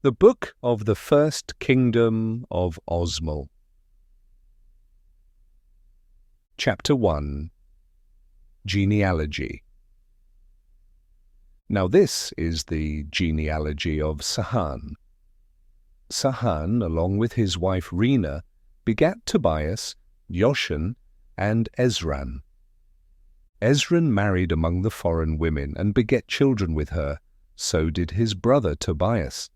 The Book of the First Kingdom of Osmel. Chapter 1. Genealogy. Now this is the genealogy of Sahan. Sahan, along with his wife Rena, begat Tobias, Joshan, and Ezran. Ezran married among the foreign women and begat children with her, so did his brother Tobias.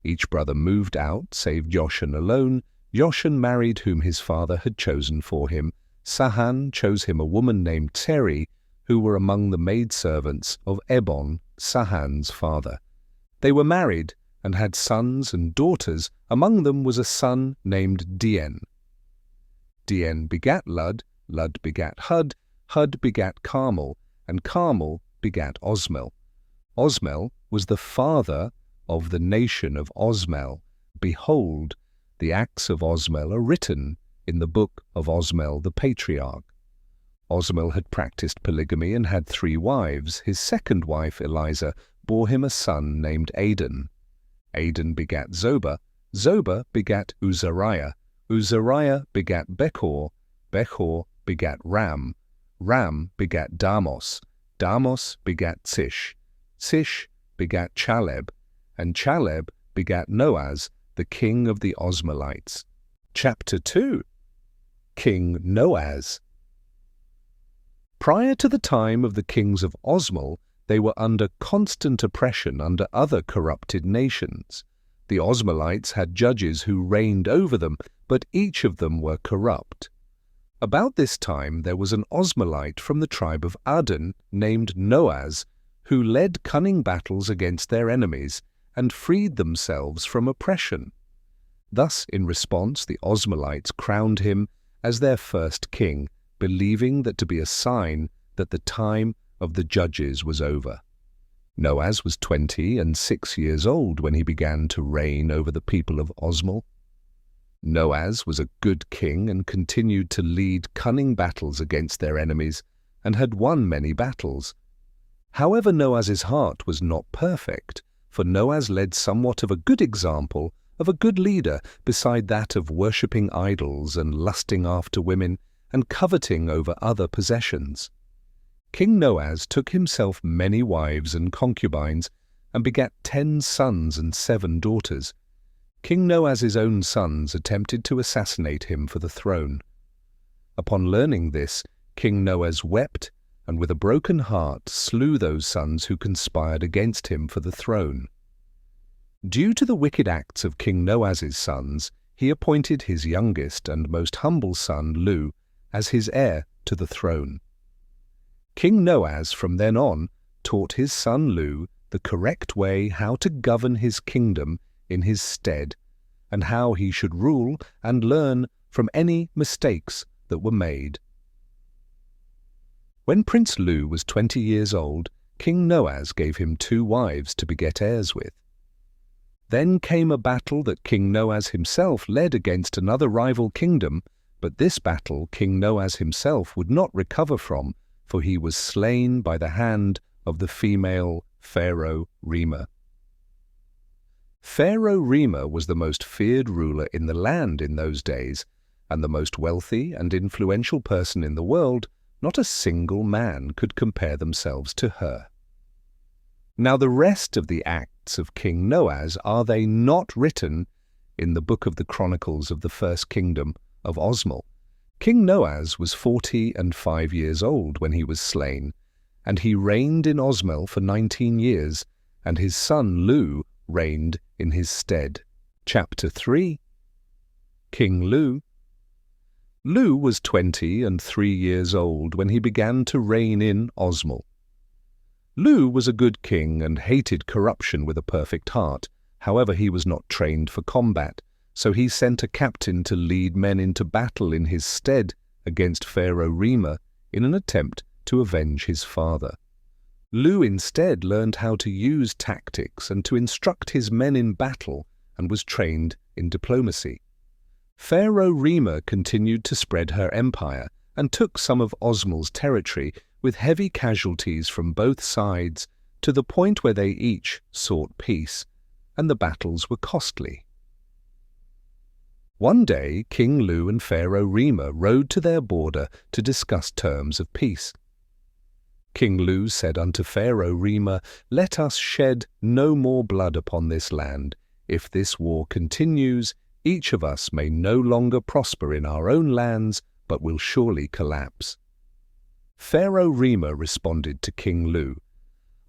Each brother moved out, save Joshan alone. Joshan married whom his father had chosen for him. Sahan chose him a woman named Teri, who were among the maidservants of Ebon, Sahan's father. They were married and had sons and daughters. Among them was a son named Dien. Dien begat Lud, Lud begat Hud, Hud begat Carmel, and Carmel begat Osmel. Osmel was the father of the nation of Osmel. Behold, the acts of Osmel are written in the book of Osmel the patriarch. Osmel had practiced polygamy and had 3 wives. His second wife, Eliza, bore him a son named Adon. Adon begat Zoba, Zoba begat Uzariah, Uzariah begat Bechor, Bechor begat Ram, Ram begat Damos, Damos begat Tsish, Tsish begat Chaleb, and Chaleb begat Noaz, the king of the Osmelites. Chapter 2. King Noaz. Prior to the time of the kings of Osmel, they were under constant oppression under other corrupted nations. The Osmelites had judges who reigned over them, but each of them were corrupt. About this time there was an Osmelite from the tribe of Adon named Noaz, who led cunning battles against their enemies and freed themselves from oppression. Thus, in response, the Osmelites crowned him as their first king, believing that to be a sign that the time of the judges was over. Noaz was 26 years old when he began to reign over the people of Osmel. Noaz was a good king and continued to lead cunning battles against their enemies and had won many battles. However, Noaz's heart was not perfect, for Noaz led somewhat of a good example of a good leader beside that of worshipping idols and lusting after women and coveting over other possessions. King Noaz took himself many wives and concubines and begat 10 sons and 7 daughters. King Noaz's own sons attempted to assassinate him for the throne. Upon learning this, King Noaz wept and with a broken heart slew those sons who conspired against him for the throne. Due to the wicked acts of King Noaz's sons, he appointed his youngest and most humble son, Lu, as his heir to the throne. King Noaz from then on taught his son Lu the correct way how to govern his kingdom in his stead, and how he should rule and learn from any mistakes that were made. When Prince Lu was 20 years old, King Noaz gave him 2 wives to beget heirs with. Then came a battle that King Noaz himself led against another rival kingdom, but this battle King Noaz himself would not recover from, for he was slain by the hand of the female Pharaoh Rima. Pharaoh Rima was the most feared ruler in the land in those days, and the most wealthy and influential person in the world. Not a single man could compare themselves to her. Now the rest of the acts of King Noaz, are they not written in the book of the Chronicles of the First Kingdom of Osmel? King Noaz was 45 years old when he was slain, and he reigned in Osmel for 19 years, and his son Lu reigned in his stead. Chapter 3. King Lu. Lu was 23 years old when he began to reign in Osmel. Lu was a good king and hated corruption with a perfect heart. However, he was not trained for combat, so he sent a captain to lead men into battle in his stead against Pharaoh Rima in an attempt to avenge his father. Lu instead learned how to use tactics and to instruct his men in battle and was trained in diplomacy. Pharaoh Rima continued to spread her empire and took some of Osmel's territory with heavy casualties from both sides to the point where they each sought peace. and the battles were costly. One day King Lu and Pharaoh Rima rode to their border to discuss terms of peace. King Lu said unto Pharaoh Rima, "Let us shed no more blood upon this land. If this war continues, each of us may no longer prosper in our own lands, but will surely collapse." Pharaoh Rima responded to King Lu,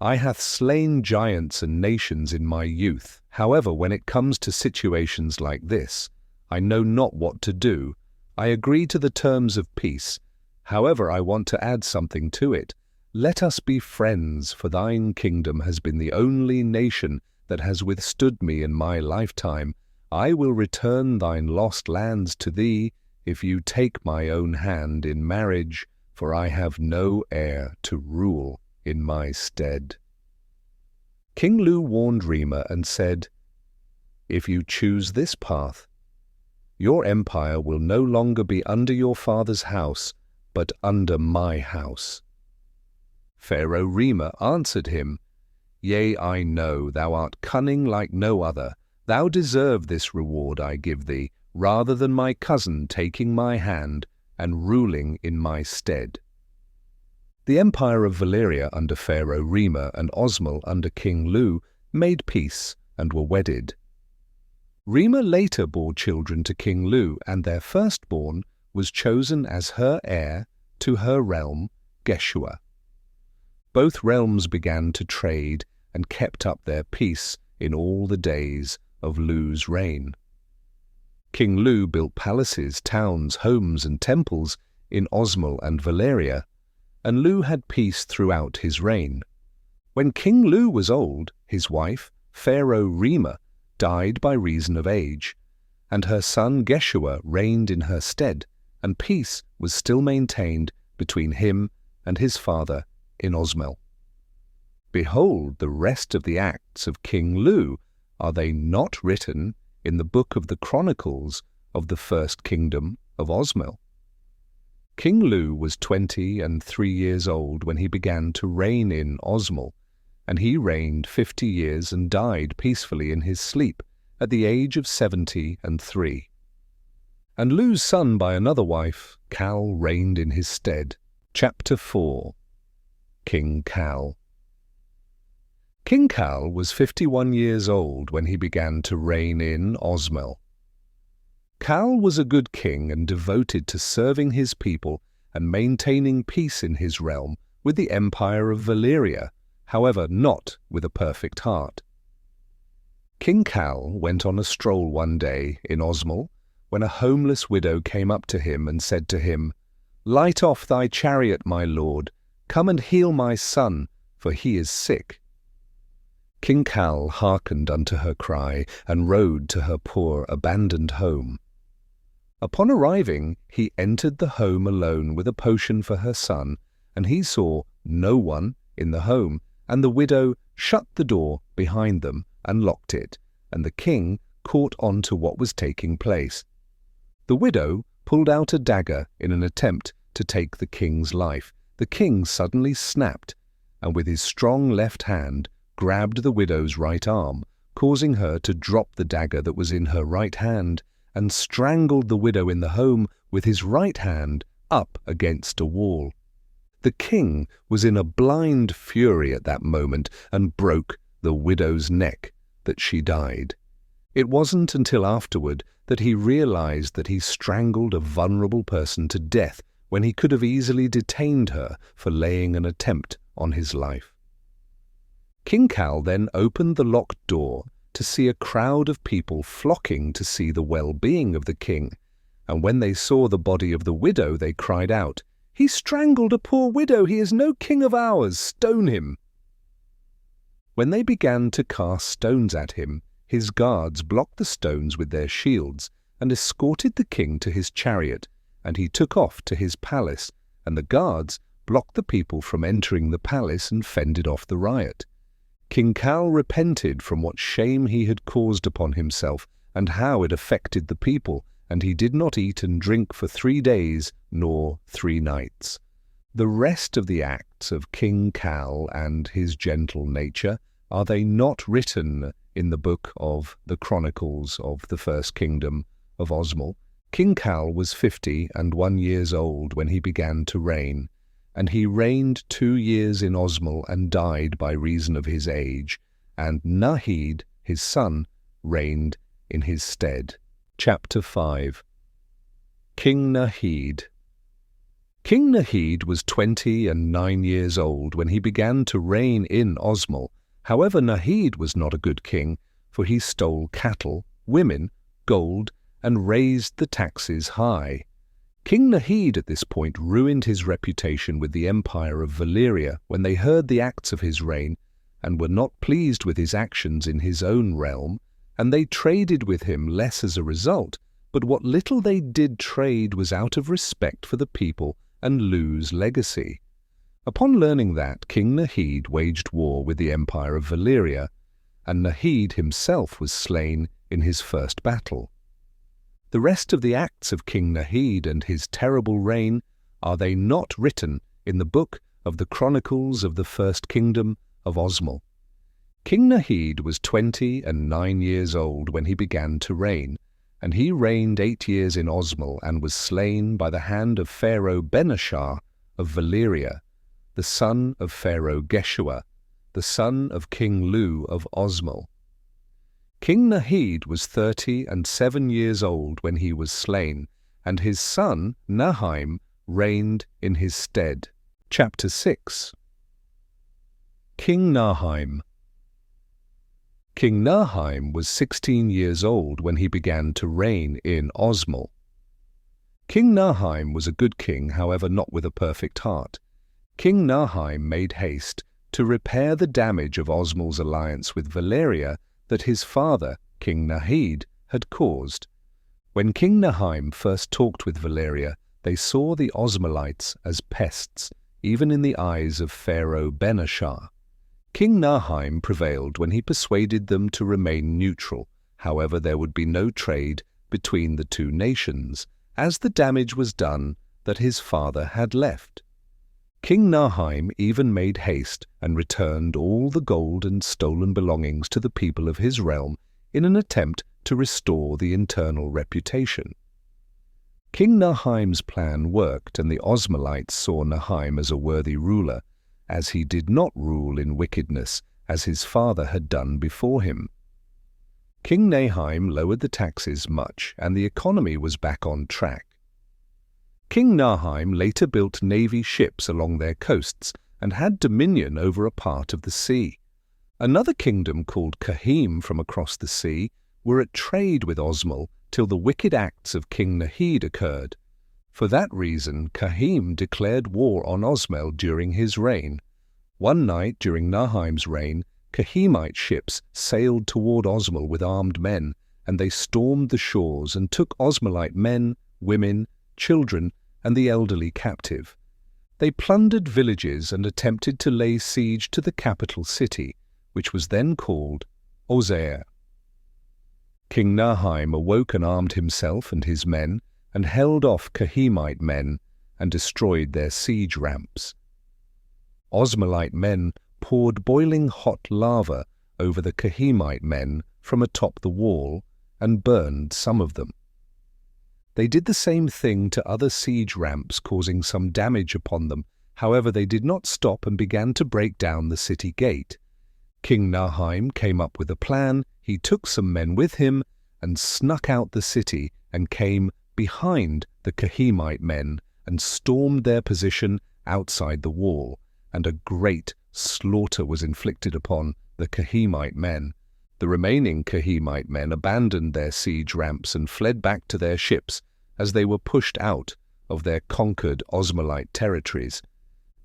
"I hath slain giants and nations in my youth. However, when it comes to situations like this, I know not what to do. I agree to the terms of peace. However, I want to add something to it. Let us be friends, for thine kingdom has been the only nation that has withstood me in my lifetime. I will return thine lost lands to thee, if you take my own hand in marriage, for I have no heir to rule in my stead." King Lu warned Rima and said, "If you choose this path, your empire will no longer be under your father's house, but under my house." Pharaoh Rima answered him, "Yea, I know, thou art cunning like no other. Thou deserve this reward I give thee, rather than my cousin taking my hand and ruling in my stead." The empire of Valeria under Pharaoh Rima and Osmel under King Lu made peace and were wedded. Rima later bore children to King Lu, and their firstborn was chosen as her heir to her realm, Geshua. Both realms began to trade and kept up their peace in all the days of Lu's reign. King Lu built palaces, towns, homes, and temples in Osmel and Valeria, and Lu had peace throughout his reign. When King Lu was old, his wife, Pharaoh Rima, died by reason of age, and her son Geshua reigned in her stead, and peace was still maintained between him and his father in Osmel. Behold the rest of the acts of King Lu, are they not written in the book of the Chronicles of the First Kingdom of Osmel? King Lu was 23 years old when he began to reign in Osmel, and he reigned 50 years and died peacefully in his sleep at the age of 73. And Lu's son by another wife, Cal, reigned in his stead. Chapter 4. King Cal. King Cal was 51 years old when he began to reign in Osmel. Cal was a good king and devoted to serving his people and maintaining peace in his realm with the empire of Valeria, however not with a perfect heart. King Cal went on a stroll one day in Osmel when a homeless widow came up to him and said to him, "Light off thy chariot, my lord. Come and heal my son, for he is sick." King Cal hearkened unto her cry and rode to her poor abandoned home. Upon arriving, he entered the home alone with a potion for her son, and he saw no one in the home, and the widow shut the door behind them and locked it, and the king caught on to what was taking place. The widow pulled out a dagger in an attempt to take the king's life. The king suddenly snapped, and with his strong left hand grabbed the widow's right arm, causing her to drop the dagger that was in her right hand, and strangled the widow in the home with his right hand up against a wall. The king was in a blind fury at that moment and broke the widow's neck that she died. It wasn't until afterward that he realized that he strangled a vulnerable person to death when he could have easily detained her for laying an attempt on his life. King Cal then opened the locked door to see a crowd of people flocking to see the well-being of the king, and when they saw the body of the widow they cried out, "He strangled a poor widow, he is no king of ours, stone him!" When they began to cast stones at him, his guards blocked the stones with their shields and escorted the king to his chariot, and he took off to his palace, and the guards blocked the people from entering the palace and fended off the riot. King Cal repented from what shame he had caused upon himself and how it affected the people, and he did not eat and drink for 3 days nor 3 nights. The rest of the acts of King Cal and his gentle nature, are they not written in the book of the Chronicles of the First Kingdom of Osmel, King Cal was 51 years old when he began to reign, and he reigned 2 years in Osmel and died by reason of his age, and Nahid, his son, reigned in his stead. Chapter 5. King Nahid. King Nahid was 29 years old when he began to reign in Osmel. However, Nahid was not a good king, for he stole cattle, women, gold, and raised the taxes high. King Nahid at this point ruined his reputation with the empire of Valyria when they heard the acts of his reign and were not pleased with his actions in his own realm, and they traded with him less as a result, but what little they did trade was out of respect for the people and lose legacy. Upon learning that, King Nahid waged war with the empire of Valyria, and Nahid himself was slain in his first battle. The rest of the acts of King Nahid and his terrible reign, are they not written in the book of the Chronicles of the First Kingdom of Osmel? King Nahid was 29 years old when he began to reign, and he reigned 8 years in Osmel and was slain by the hand of Pharaoh Benashar of Valyria, the son of Pharaoh Geshua, the son of King Lu of Osmel. King Nahid was 37 years old when he was slain, and his son Nahim reigned in his stead. Chapter 6. King Nahim. King Nahim was 16 years old when he began to reign in Osmel. King Nahim was a good king, however not with a perfect heart. King Nahim made haste to repair the damage of Osmel's alliance with Valyria that his father, King Nahid, had caused. When King Nahim first talked with Valyria, they saw the Osmelites as pests, even in the eyes of Pharaoh Benashar. King Nahim prevailed when he persuaded them to remain neutral. However, there would be no trade between the two nations, as the damage was done that his father had left. King Nahim even made haste and returned all the gold and stolen belongings to the people of his realm in an attempt to restore the internal reputation. King Nahim's plan worked, and the Osmelites saw Nahim as a worthy ruler, as he did not rule in wickedness as his father had done before him. King Nahim lowered the taxes much, and the economy was back on track. King Nahim later built navy ships along their coasts and had dominion over a part of the sea. Another kingdom called Kahim from across the sea were at trade with Osmel till the wicked acts of King Nahid occurred. For that reason, Kahim declared war on Osmel during his reign. One night during Nahim's reign, Kahimite ships sailed toward Osmel with armed men, and they stormed the shores and took Osmelite men, women, children, and the elderly captive. They plundered villages and attempted to lay siege to the capital city, which was then called Ozair. King Nahim awoke and armed himself and his men, and held off Kahimite men and destroyed their siege ramps. Osmelite men poured boiling hot lava over the Kahimite men from atop the wall and burned some of them. They did the same thing to other siege ramps, causing some damage upon them. However, they did not stop and began to break down the city gate. King Nahim came up with a plan. He took some men with him and snuck out the city and came behind the Kahimite men and stormed their position outside the wall, and a great slaughter was inflicted upon the Kahimite men. The remaining Kahimite men abandoned their siege ramps and fled back to their ships as they were pushed out of their conquered Osmelite territories.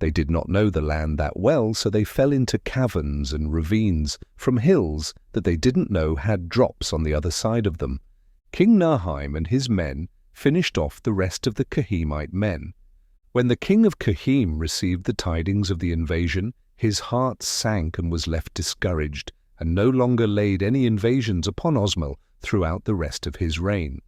They did not know the land that well, so they fell into caverns and ravines from hills that they didn't know had drops on the other side of them. King Nahim and his men finished off the rest of the Kahimite men. When the king of Kahim received the tidings of the invasion, his heart sank and was left discouraged, and no longer laid any invasions upon Osmel throughout the rest of his reign.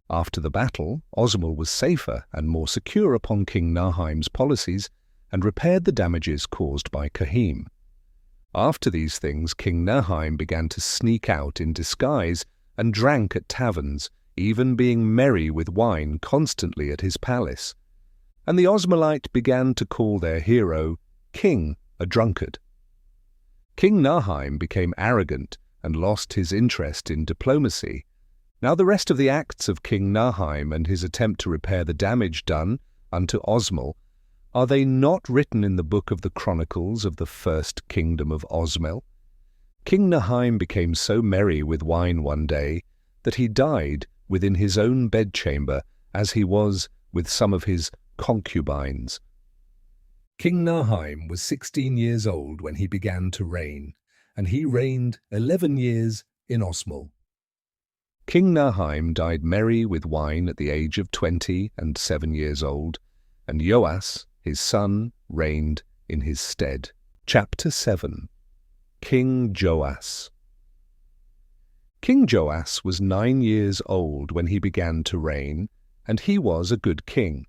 After the battle, Osmel was safer and more secure upon King Nahim's policies, and repaired the damages caused by Kahim. After these things, King Nahim began to sneak out in disguise and drank at taverns, even being merry with wine constantly at his palace. And the Osmelite began to call their hero King a drunkard. King Nahim became arrogant and lost his interest in diplomacy. Now the rest of the acts of King Nahim and his attempt to repair the damage done unto Osmel, are they not written in the book of the Chronicles of the First Kingdom of Osmel? King Nahim became so merry with wine one day that he died within his own bedchamber, as he was with some of his concubines. King Nahim was 16 years old when he began to reign, and he reigned 11 years in Osmel. King Nahim died merry with wine at the age of 27 years old, and Joas, his son, reigned in his stead. Chapter 7. King Joas. King Joas was 9 years old when he began to reign, and he was a good king.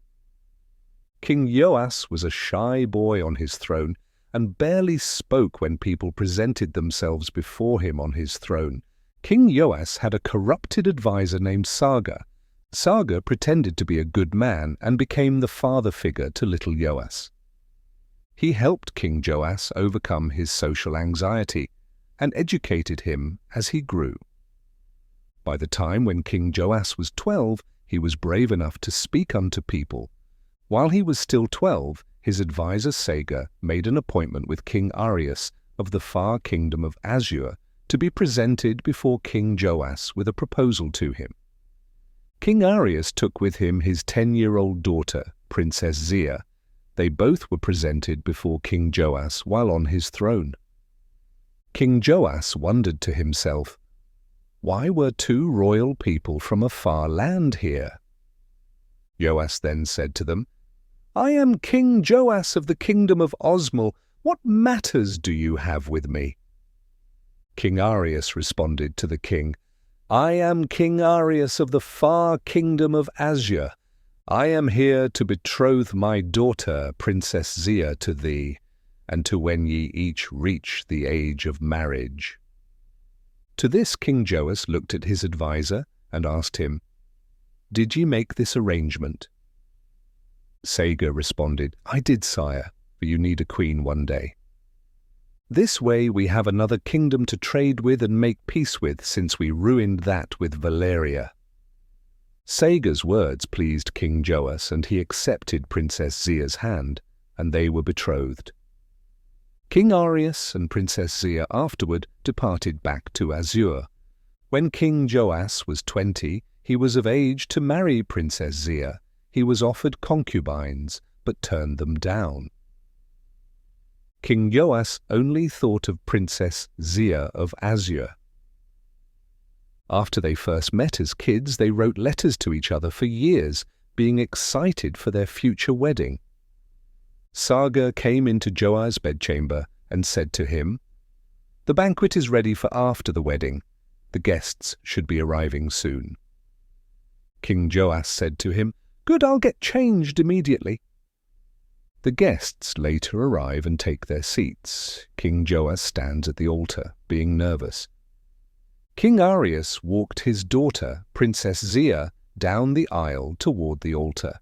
King Joas was a shy boy on his throne, and barely spoke when people presented themselves before him on his throne. King Joas had a corrupted adviser named Saga. Saga pretended to be a good man and became the father figure to little Joas. He helped King Joas overcome his social anxiety and educated him as he grew. By the time when King Joas was 12, he was brave enough to speak unto people. While he was still 12, his adviser Saga made an appointment with King Arius of the far kingdom of Assur to be presented before King Joas with a proposal to him. King Arius took with him his 10-year-old daughter, Princess Zia. They both were presented before King Joas while on his throne. King Joas wondered to himself, why were two royal people from a far land here? Joas then said to them, I am King Joas of the kingdom of Osmel. What matters do you have with me? King Arius responded to the king, I am King Arius of the far kingdom of Assur. I am here to betroth my daughter, Princess Zia, to thee, and to when ye each reach the age of marriage. To this King Joas looked at his adviser and asked him, Did ye make this arrangement? Saga responded, I did, sire, for you need a queen one day. This way we have another kingdom to trade with and make peace with, since we ruined that with Valeria. Saga's words pleased King Joas, and he accepted Princess Zia's hand, and they were betrothed. King Arius and Princess Zia afterward departed back to Assur. When King Joas was 20, he was of age to marry Princess Zia. He was offered concubines, but turned them down. King Joas only thought of Princess Zia of Assur. After they first met as kids, they wrote letters to each other for years, being excited for their future wedding. Saga came into Joas' bedchamber and said to him, The banquet is ready for after the wedding. The guests should be arriving soon. King Joas said to him, Good, I'll get changed immediately. The guests later arrive and take their seats. King Joas stands at the altar, being nervous. King Arius walked his daughter, Princess Zia, down the aisle toward the altar.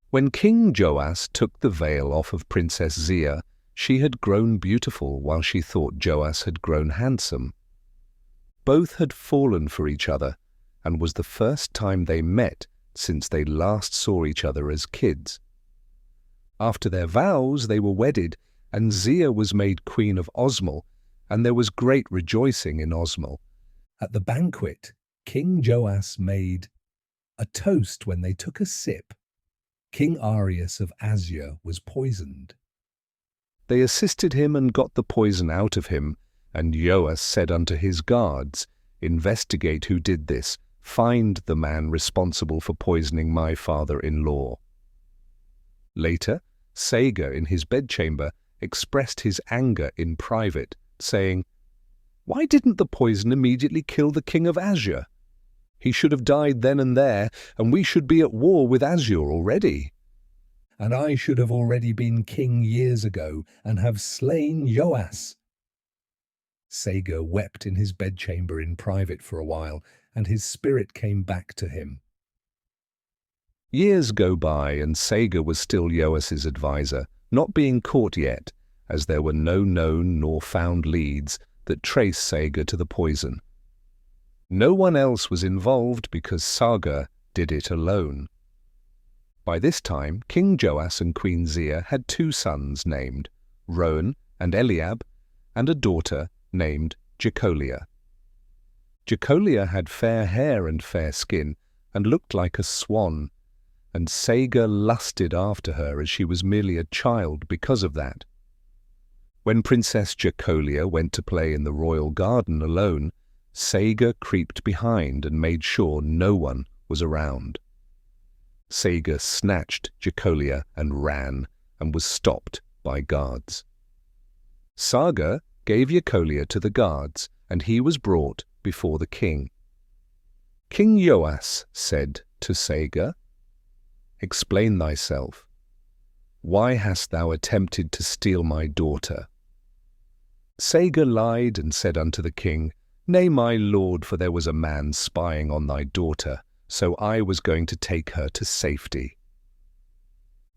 When King Joas took the veil off of Princess Zia, she had grown beautiful while she thought Joas had grown handsome. Both had fallen for each other, and was the first time they met since they last saw each other as kids. After their vows, they were wedded, and Zia was made Queen of Osmel, and there was great rejoicing in Osmel. At the banquet, King Joas made a toast when they took a sip. King Arius of Assur was poisoned. They assisted him and got the poison out of him, and Joas said unto his guards, Investigate who did this, find the man responsible for poisoning my father-in-law. Later, Saga in his bedchamber expressed his anger in private, saying, Why didn't the poison immediately kill the king of Assur? He should have died then and there, and we should be at war with Assur already. And I should have already been king years ago, and have slain Joas, Saga wept in his bedchamber in private for a while, and his spirit came back to him. Years go by, and Saga was still Joas's advisor, not being caught yet, as there were no known nor found leads that trace Saga to the poison. No one else was involved because Saga did it alone. By this time, King Joas and Queen Zia had 2 sons named Rowan and Eliab, and a daughter named Jecholia. Jecholia had fair hair and fair skin, and looked like a swan, and Saga lusted after her as she was merely a child because of that. When Princess Jecholia went to play in the royal garden alone, Saga creeped behind and made sure no one was around. Saga snatched Jecholia and ran, and was stopped by guards. Saga gave Jecholia to the guards, and he was brought before the king. King Joas said to Saga, "Explain thyself. Why hast thou attempted to steal my daughter?" Saga lied and said unto the king, "Nay, my lord, for there was a man spying on thy daughter, so I was going to take her to safety."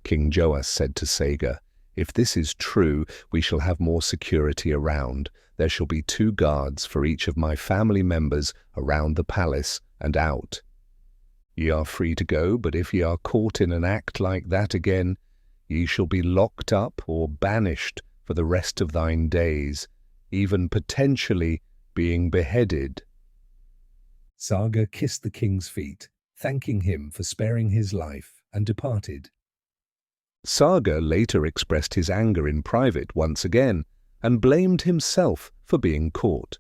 King Joas said to Saga, "If this is true, we shall have more security around. There shall be 2 guards for each of my family members around the palace and out. Ye are free to go, but if ye are caught in an act like that again, ye shall be locked up or banished for the rest of thine days, even potentially being beheaded." Saga kissed the king's feet, thanking him for sparing his life, and departed. Saga later expressed his anger in private once again, and blamed himself for being caught.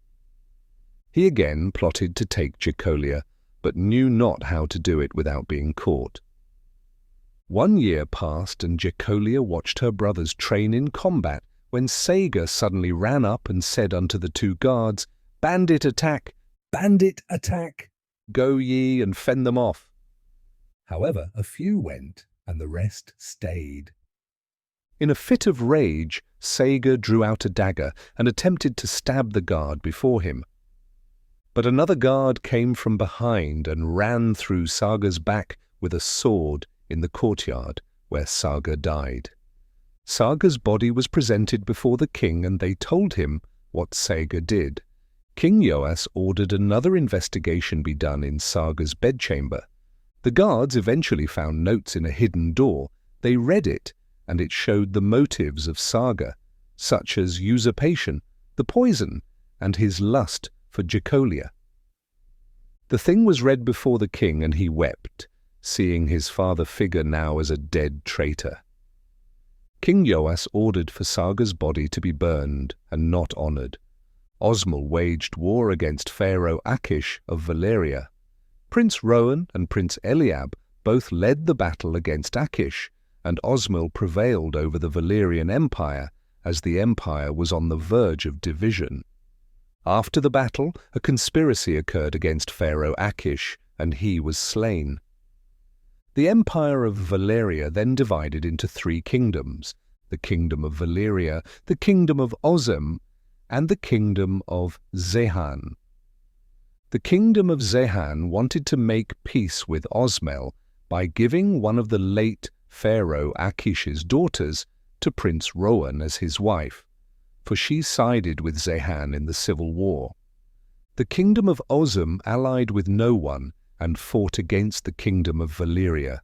He again plotted to take Jecholia, but knew not how to do it without being caught. 1 year passed, and Jecholia watched her brothers train in combat, when Saga suddenly ran up and said unto the 2 guards, "Bandit attack! Bandit attack! Go ye and fend them off." However, a few went, and the rest stayed. In a fit of rage, Saga drew out a dagger and attempted to stab the guard before him. But another guard came from behind and ran through Saga's back with a sword in the courtyard, where Saga died. Saga's body was presented before the king, and they told him what Saga did. King Joas ordered another investigation be done in Saga's bedchamber. The guards eventually found notes in a hidden door. They read it, and it showed the motives of Saga, such as usurpation, the poison, and his lust for Jecholia. The thing was read before the king, and he wept, seeing his father figure now as a dead traitor. King Joas ordered for Saga's body to be burned and not honored. Osmel waged war against Pharaoh Achish of Valeria. Prince Rowan and Prince Eliab both led the battle against Achish, and Osmel prevailed over the Valerian Empire, as the empire was on the verge of division. After the battle, a conspiracy occurred against Pharaoh Achish, and he was slain. The empire of Valeria then divided into 3 kingdoms: the kingdom of Valeria, the kingdom of Osem, and the kingdom of Zehan. The kingdom of Zehan wanted to make peace with Osmel by giving one of the late Pharaoh Achish's daughters to Prince Rowan as his wife, for she sided with Zehan in the civil war. The kingdom of Osem allied with no one and fought against the kingdom of Valeria.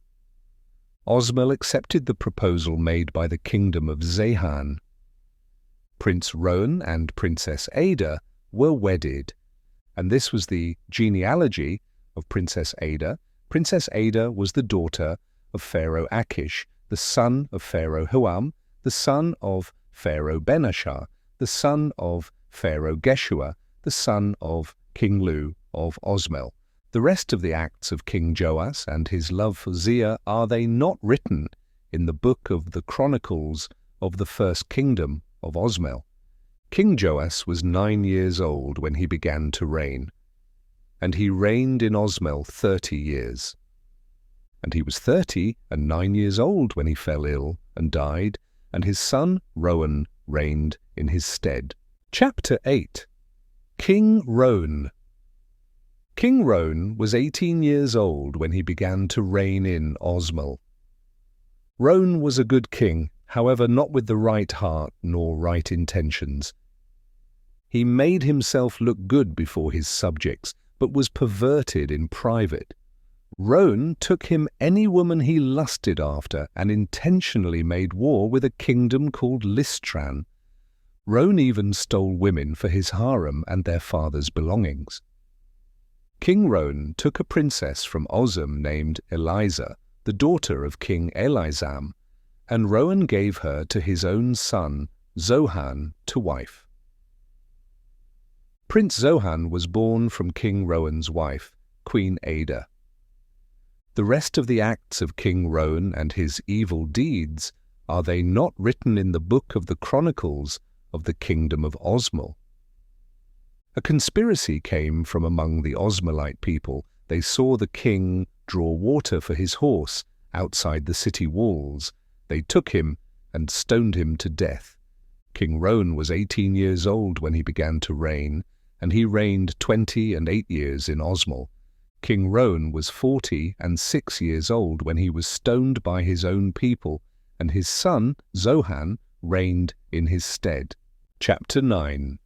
Osmel accepted the proposal made by the kingdom of Zehan. Prince Rowan and Princess Ada were wedded, and this was the genealogy of Princess Ada. Princess Ada was the daughter of Pharaoh Achish, the son of Pharaoh Huam, the son of Pharaoh Benashar, the son of Pharaoh Geshua, the son of King Lu of Osmel. The rest of the acts of King Joas and his love for Zia, are they not written in the book of the Chronicles of the First Kingdom of Osmel? King Joas was 9 years old when he began to reign, and he reigned in Osmel 30 years. And he was 30 and 9 years old when he fell ill and died, and his son Rowan reigned in his stead. Chapter 8. King Roan. King Roan was 18 years old when he began to reign in Osmel. Roan was a good king, however not with the right heart nor right intentions. He made himself look good before his subjects, but was perverted in private. Roan took him any woman he lusted after and intentionally made war with a kingdom called Listran. Roan even stole women for his harem and their father's belongings. King Roan took a princess from Osem named Eliza, the daughter of King Elizam, and Roan gave her to his own son, Zohan, to wife. Prince Zohan was born from King Roan's wife, Queen Ada. The rest of the acts of King Roan and his evil deeds, are they not written in the book of the Chronicles of the Kingdom of Osmel? A conspiracy came from among the Osmelite people. They saw the king draw water for his horse outside the city walls. They took him and stoned him to death. King Roan was 18 years old when he began to reign, and he reigned 28 years in Osmel. King Roan was 46 years old when he was stoned by his own people, and his son Zohan reigned in his stead. Chapter 9.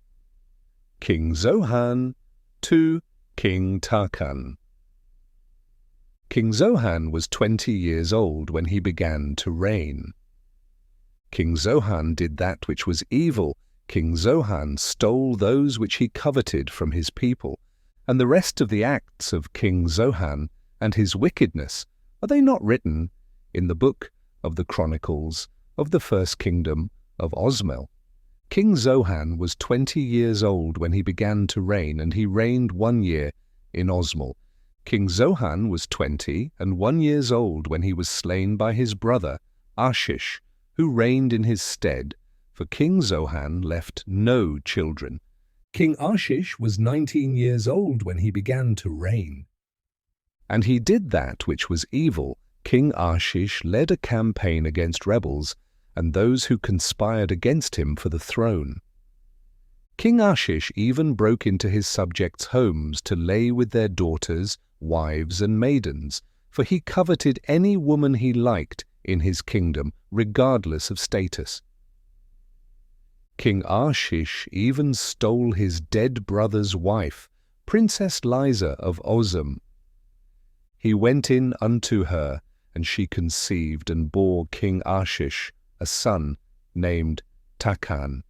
King Zohan to King Tarkan. King Zohan was 20 years old when he began to reign. King Zohan did that which was evil. King Zohan stole those which he coveted from his people. And the rest of the acts of King Zohan and his wickedness, are they not written in the book of the Chronicles of the First Kingdom of Osmel? King Zohan was 20 years old when he began to reign, and he reigned 1 year in Osmel. King Zohan was 21 years old when he was slain by his brother Arshish, who reigned in his stead, for King Zohan left no children. King Arshish was 19 years old when he began to reign. And he did that which was evil. King Arshish led a campaign against rebels and those who conspired against him for the throne. King Arshish even broke into his subjects' homes to lay with their daughters, wives, and maidens, for he coveted any woman he liked in his kingdom, regardless of status. King Arshish even stole his dead brother's wife, Princess Liza of Osem. He went in unto her, and she conceived and bore King Arshish a son named Tarkan.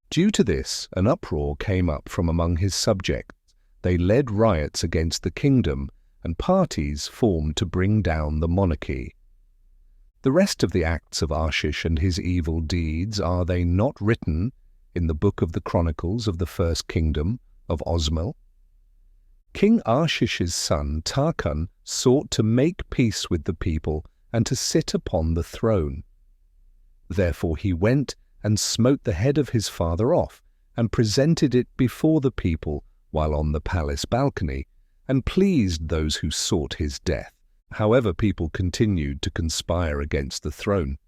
Due to this, an uproar came up from among his subjects. They led riots against the kingdom, and parties formed to bring down the monarchy. The rest of the acts of Arshish and his evil deeds, are they not written in the book of the Chronicles of the First Kingdom of Osmel? King Arshish's son Tarkan sought to make peace with the people and to sit upon the throne. Therefore he went and smote the head of his father off, and presented it before the people while on the palace balcony, and pleased those who sought his death. However, people continued to conspire against the throne.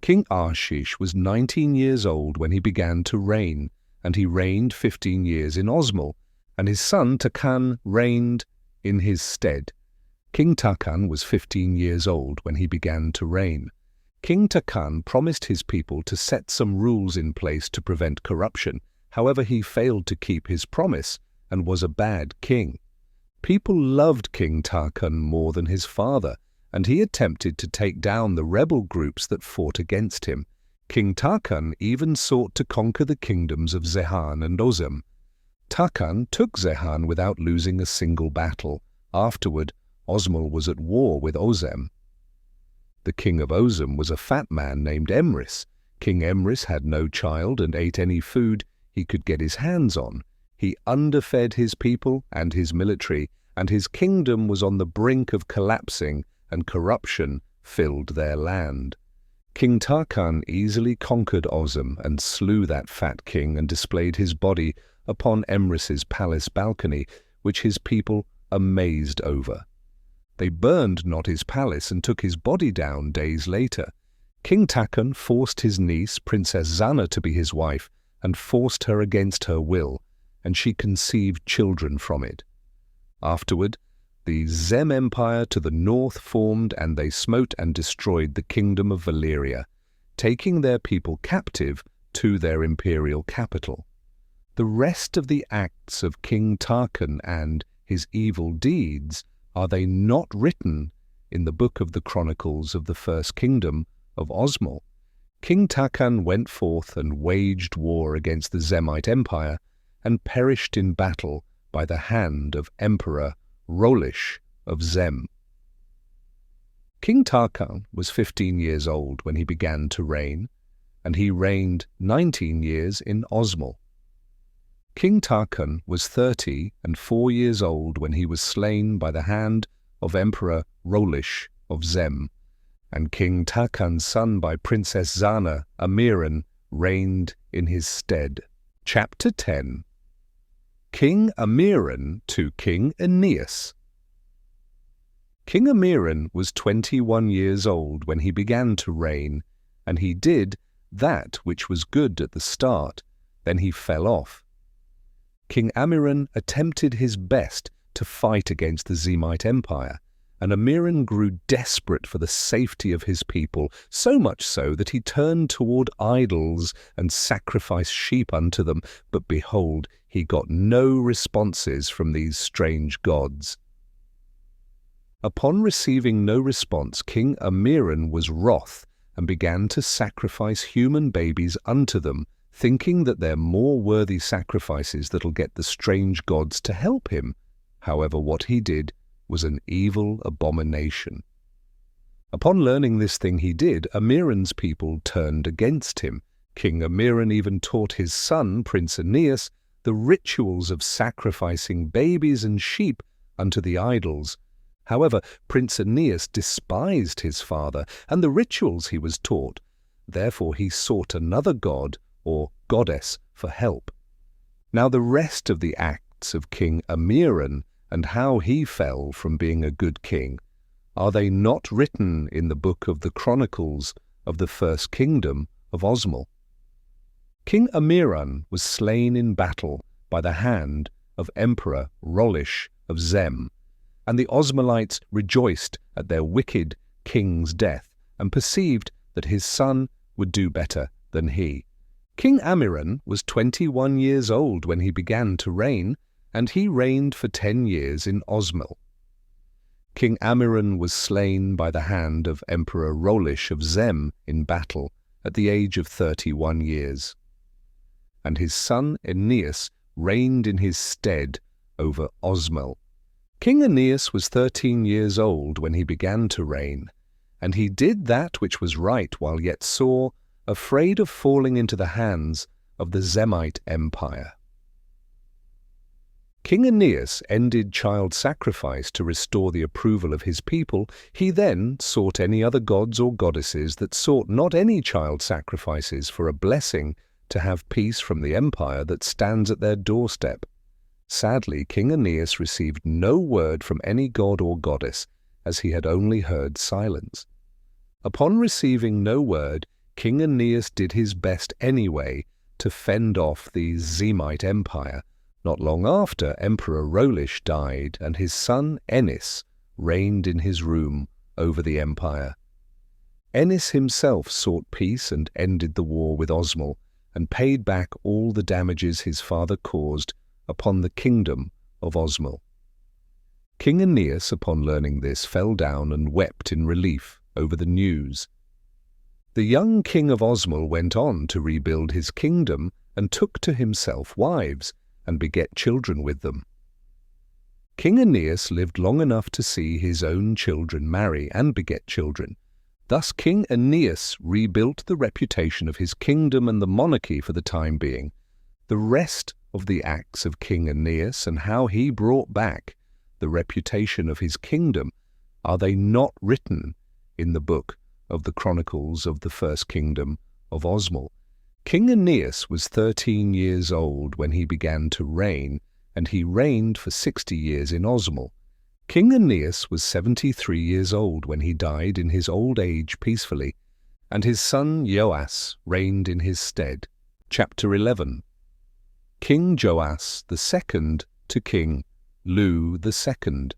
King Arshish was 19 years old when he began to reign, and he reigned 15 years in Osmel, and his son Tarkan reigned in his stead. King Tarkan was 15 years old when he began to reign. King Tarkan promised his people to set some rules in place to prevent corruption. However, he failed to keep his promise and was a bad king. People loved King Tarkan more than his father, and he attempted to take down the rebel groups that fought against him. King Tarkan even sought to conquer the kingdoms of Zehan and Osem. Tarkan took Zehan without losing a single battle. Afterward, Osmel was at war with Osem. The king of Osem was a fat man named Emrys. King Emrys had no child and ate any food he could get his hands on. He underfed his people and his military, and his kingdom was on the brink of collapsing, and corruption filled their land. King Tarkan easily conquered Osem and slew that fat king and displayed his body upon Emrys's palace balcony, which his people amazed over. They burned not his palace and took his body down days later. King Tarkan forced his niece, Princess Zana, to be his wife, and forced her against her will, and she conceived children from it. Afterward, the Zem Empire to the north formed, and they smote and destroyed the kingdom of Valyria, taking their people captive to their imperial capital. The rest of the acts of King Tarquin and his evil deeds, are they not written in the book of the Chronicles of the First Kingdom of Osmel? King Tarquin went forth and waged war against the Zemite Empire, and perished in battle by the hand of Emperor Rolish of Zem. King Tarquin was 15 years old when he began to reign, and he reigned 19 years in Osmel. King Tarquin was 34 years old when he was slain by the hand of Emperor Rolish of Zem, and King Tarquin's son by Princess Zana, Enrian, reigned in his stead. Chapter 10. King Enrian to King Aeneas. King Enrian was 21 years old when he began to reign, and he did that which was good at the start, then he fell off. King Enrian attempted his best to fight against the Zemite Empire, and Enrian grew desperate for the safety of his people, so much so that he turned toward idols and sacrificed sheep unto them, but behold, he got no responses from these strange gods. Upon receiving no response, King Enrian was wroth, and began to sacrifice human babies unto them, thinking that they're more worthy sacrifices that'll get the strange gods to help him. However, what he did was an evil abomination. Upon learning this thing he did, Enrian's people turned against him. King Enrian even taught his son, Prince Aeneas, the rituals of sacrificing babies and sheep unto the idols. However, Prince Aeneas despised his father and the rituals he was taught. Therefore he sought another god or goddess for help. Now the rest of the acts of King Enrian, and how he fell from being a good king, are they not written in the book of the Chronicles of the First Kingdom of Osmel? King Enrian was slain in battle by the hand of Emperor Rolish of Zem, and the Osmelites rejoiced at their wicked king's death, and perceived that his son would do better than he. King Enrian was 21 years old when he began to reign, and he reigned for 10 years in Osmel. King Enrian was slain by the hand of Emperor Rolish of Zem in battle at the age of 31 years. And his son Aeneas reigned in his stead over Osmel. King Aeneas was 13 years old when he began to reign, and he did that which was right while yet sore, afraid of falling into the hands of the Zemite Empire. King Aeneas ended child sacrifice to restore the approval of his people. He then sought any other gods or goddesses that sought not any child sacrifices for a blessing to have peace from the empire that stands at their doorstep. Sadly, King Aeneas received no word from any god or goddess, as he had only heard silence. Upon receiving no word, King Aeneas did his best anyway to fend off the Zemite Empire. Not long after, Emperor Rolish died, and his son Ennis reigned in his room over the empire. Ennis himself sought peace and ended the war with Osmel, and paid back all the damages his father caused upon the kingdom of Osmel. King Aeneas, upon learning this, fell down and wept in relief over the news. The young king of Osmel went on to rebuild his kingdom, and took to himself wives, and beget children with them. King Aeneas lived long enough to see his own children marry and beget children. Thus King Aeneas rebuilt the reputation of his kingdom and the monarchy for the time being. The rest of the acts of King Aeneas and how he brought back the reputation of his kingdom, are they not written in the book of the Chronicles of the First Kingdom of Osmel? King Aeneas was 13 years old when he began to reign, and he reigned for 60 years in Osmel. King Aeneas was 73 years old when he died in his old age peacefully, and his son Joas reigned in his stead. Chapter 11. King Joas II to King Lu II.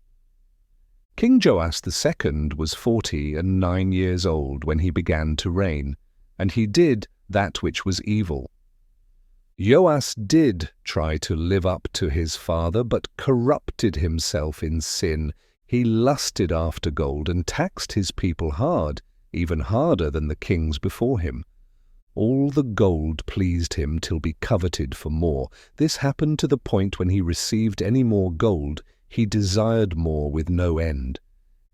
King Joas II was 49 years old when he began to reign, and he did that which was evil. Joas did try to live up to his father, but corrupted himself in sin. He lusted after gold and taxed his people hard, even harder than the kings before him. All the gold pleased him till he coveted for more. This happened to the point when he received any more gold, he desired more with no end.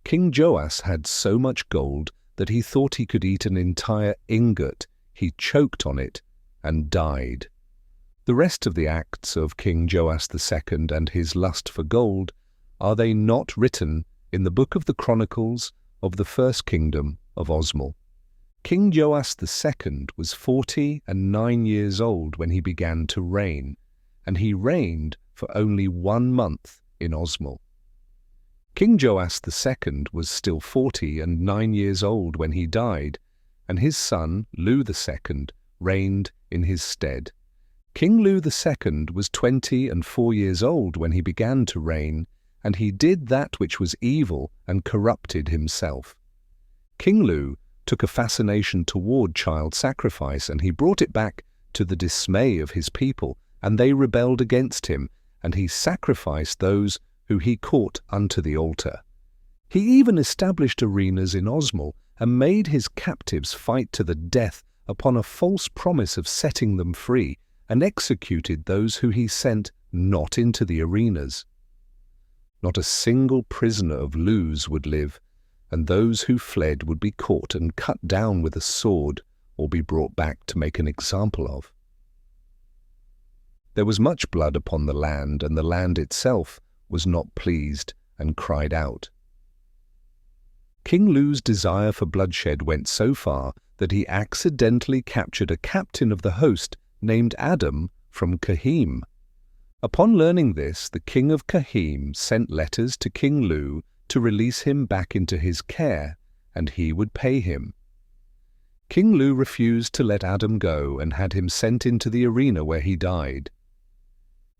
King Joas had so much gold that he thought he could eat an entire ingot. He choked on it and died. The rest of the acts of King Joas II and his lust for gold, are they not written in the book of the Chronicles of the First Kingdom of Osmel? King Joas II was 49 years old when he began to reign, and he reigned for only 1 month in Osmel. King Joas II was still 49 years old when he died, and his son Lu II reigned in his stead. King Lu II was 24 years old when he began to reign, and he did that which was evil and corrupted himself. King Lu took a fascination toward child sacrifice, and he brought it back to the dismay of his people, and they rebelled against him, and he sacrificed those who he caught unto the altar. He even established arenas in Osmel, and made his captives fight to the death upon a false promise of setting them free, and executed those who he sent not into the arenas. Not a single prisoner of Lu's would live, and those who fled would be caught and cut down with a sword, or be brought back to make an example of. There was much blood upon the land, and the land itself was not pleased, and cried out. King Lu's desire for bloodshed went so far that he accidentally captured a captain of the host named Adam from Kahim. Upon learning this, the king of Kahim sent letters to King Lu to release him back into his care, and he would pay him. King Lu refused to let Adam go and had him sent into the arena where he died.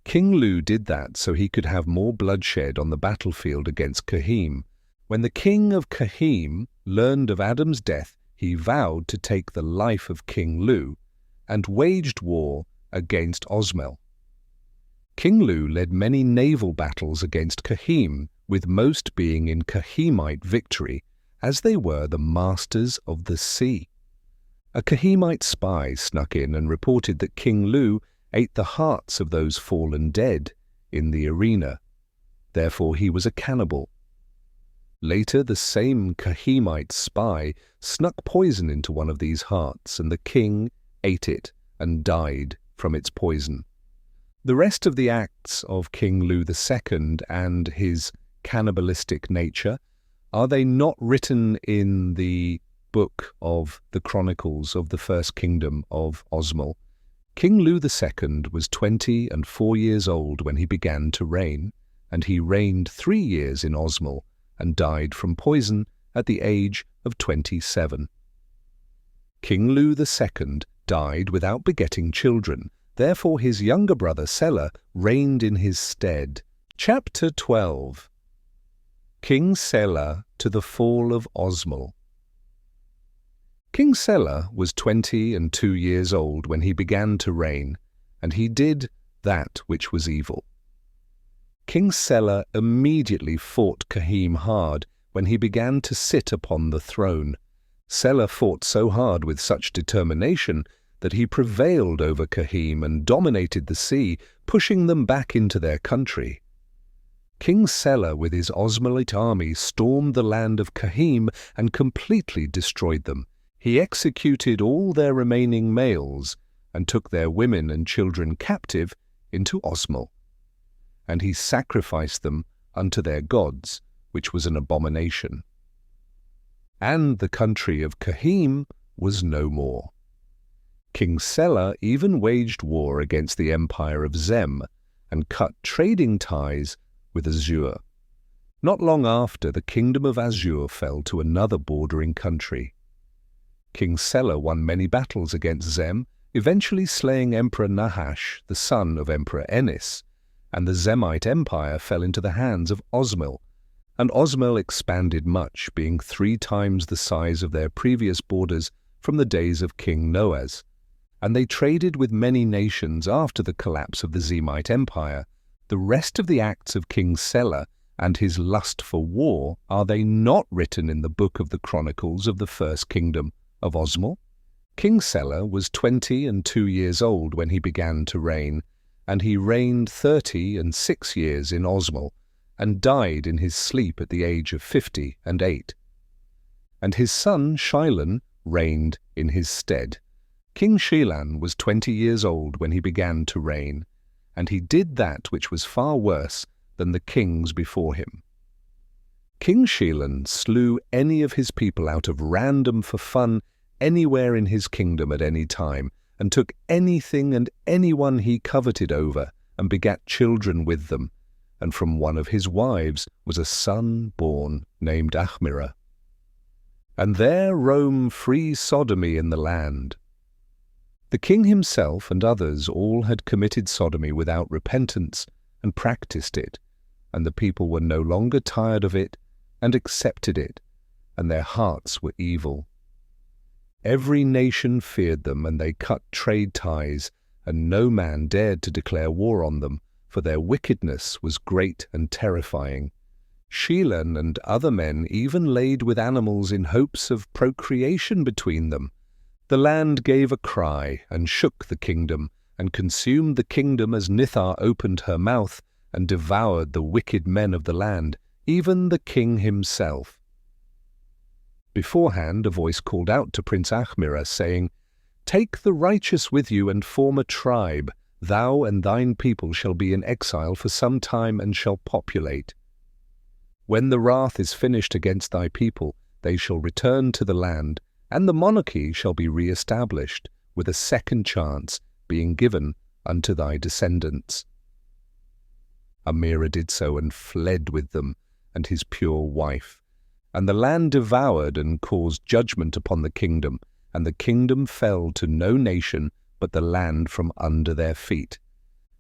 King Lu did that so he could have more bloodshed on the battlefield against Kahim. When the king of Kahim learned of Adam's death, he vowed to take the life of King Lu and waged war against Osmel. King Lu led many naval battles against Kahim, with most being in Kahimite victory, as they were the masters of the sea. A Kahimite spy snuck in and reported that King Lu ate the hearts of those fallen dead in the arena. Therefore he was a cannibal. Later the same Kahimite spy snuck poison into one of these hearts, and the king ate it and died from its poison. The rest of the acts of King Lu II and his cannibalistic nature, are they not written in the book of the Chronicles of the First Kingdom of Osmel? King Lu II was 24 years old when he began to reign, and he reigned 3 years in Osmel and died from poison at the age of 27. King Lu II died without begetting children. Therefore his younger brother Sela reigned in his stead. Chapter 12. King Sela to the fall of Osmel. King Sela was 22 years old when he began to reign, and he did that which was evil. King Sela immediately fought Kahim hard when he began to sit upon the throne. Sela fought so hard with such determination that he prevailed over Kahim and dominated the sea, pushing them back into their country. King Sela with his Osmelite army stormed the land of Kahim and completely destroyed them. He executed all their remaining males and took their women and children captive into Osmel. And he sacrificed them unto their gods, which was an abomination. And the country of Kahim was no more. King Sela even waged war against the empire of Zem and cut trading ties with Assur. Not long after, the kingdom of Assur fell to another bordering country. King Sela won many battles against Zem eventually slaying Emperor Nahash, the son of Emperor Ennis, and the Zemite Empire fell into the hands of Osmel, and Osmel expanded much, being 3 times the size of their previous borders from the days of King Noaz. And they traded with many nations after the collapse of the Zemite Empire. The rest of the acts of King Sela and his lust for war, are they not written in the book of the Chronicles of the First Kingdom of Osmel? King Sela was 22 years old when he began to reign, and he reigned 36 years in Osmel, and died in his sleep at the age of 58. And his son Shailan reigned in his stead. King Shailan was 20 years old when he began to reign, and he did that which was far worse than the kings before him. King Shailan slew any of his people out of random for fun anywhere in his kingdom at any time, and took anything and anyone he coveted over, and begat children with them, and from one of his wives was a son born named Ahmira. And there roamed free sodomy in the land. The king himself and others all had committed sodomy without repentance, and practiced it, and the people were no longer tired of it, and accepted it, and their hearts were evil. Every nation feared them, and they cut trade ties, and no man dared to declare war on them, for their wickedness was great and terrifying. Shailan and other men even laid with animals in hopes of procreation between them. The land gave a cry, and shook the kingdom, and consumed the kingdom as Nithar opened her mouth, and devoured the wicked men of the land, even the king himself. Beforehand a voice called out to Prince Ahmira, saying, "Take the righteous with you and form a tribe. Thou and thine people shall be in exile for some time and shall populate. When the wrath is finished against thy people, they shall return to the land, and the monarchy shall be re-established, with a second chance being given unto thy descendants." Ahmira did so and fled with them and his pure wife. And the land devoured and caused judgment upon the kingdom, and the kingdom fell to no nation but the land from under their feet.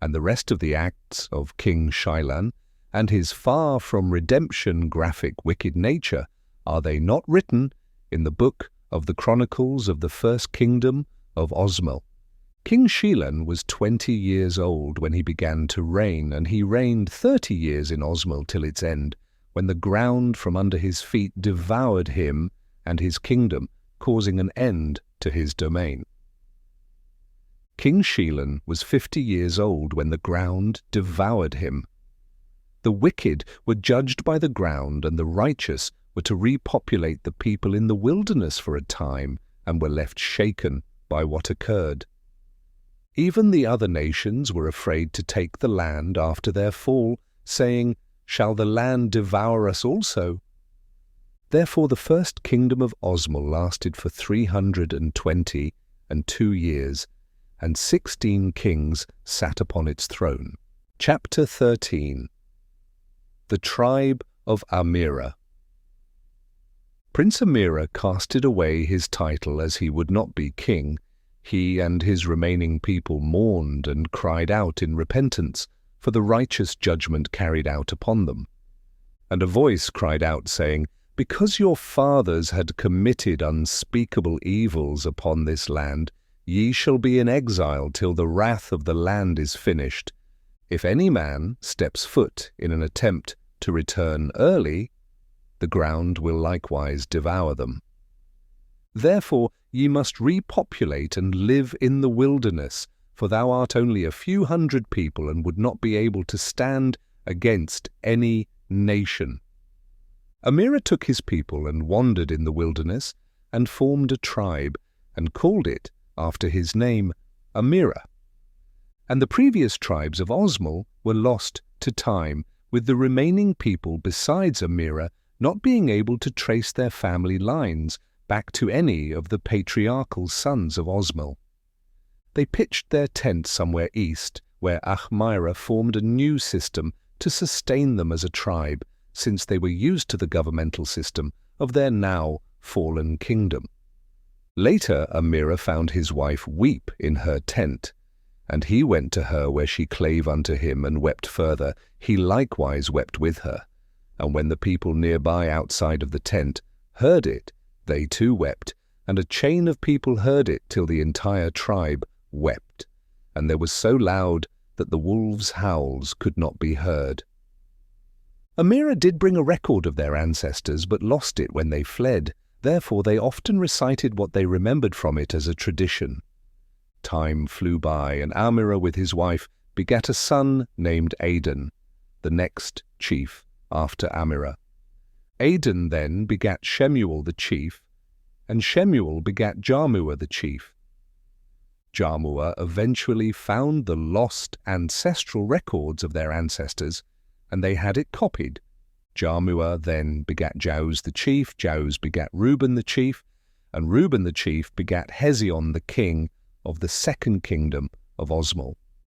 And the rest of the acts of King Shailan, and his far from redemption graphic wicked nature, are they not written in the book of the Chronicles of the First Kingdom of Osmel? King Shailan was 20 years old when he began to reign, and he reigned 30 years in Osmel till its end, when the ground from under his feet devoured him and his kingdom, causing an end to his domain. King Shailan was 50 years old when the ground devoured him. The wicked were judged by the ground, and the righteous were to repopulate the people in the wilderness for a time, and were left shaken by what occurred. Even the other nations were afraid to take the land after their fall, saying, "Shall the land devour us also?" Therefore the first kingdom of Osmel lasted for 322 years, and 16 kings sat upon its throne. Chapter 13. The tribe of Ahmira. Prince Ahmira casted away his title as he would not be king. He and his remaining people mourned and cried out in repentance for the righteous judgment carried out upon them. And a voice cried out, saying, "Because your fathers had committed unspeakable evils upon this land, ye shall be in exile till the wrath of the land is finished. If any man steps foot in an attempt to return early, the ground will likewise devour them. Therefore ye must repopulate and live in the wilderness, for thou art only a few hundred people, and would not be able to stand against any nation." Ahmira took his people and wandered in the wilderness, and formed a tribe, and called it after his name, Ahmira. And the previous tribes of Osmel were lost to time, with the remaining people besides Ahmira not being able to trace their family lines back to any of the patriarchal sons of Osmel. They pitched their tent somewhere east, where Ahmira formed a new system to sustain them as a tribe, since they were used to the governmental system of their now fallen kingdom. Later Amira found his wife weep in her tent, and he went to her where she clave unto him and wept further. He likewise wept with her. And when the people nearby outside of the tent heard it, they too wept, and a chain of people heard it till the entire tribe wept. And there was so loud that the wolves' howls could not be heard. Amira did bring a record of their ancestors, but lost it when they fled. Therefore they often recited what they remembered from it as a tradition. Time flew by, and Amira with his wife begat a son named Aden, the next chief after Amira. Aden then begat Shemuel the chief, and Shemuel begat Jarmuah the chief. Jarmuah eventually found the lost ancestral records of their ancestors, and they had it copied. Jarmuah then begat Jauz the chief, Jauz begat Reuben the chief, and Reuben the chief begat Hezion the king of the Second Kingdom of Osmel.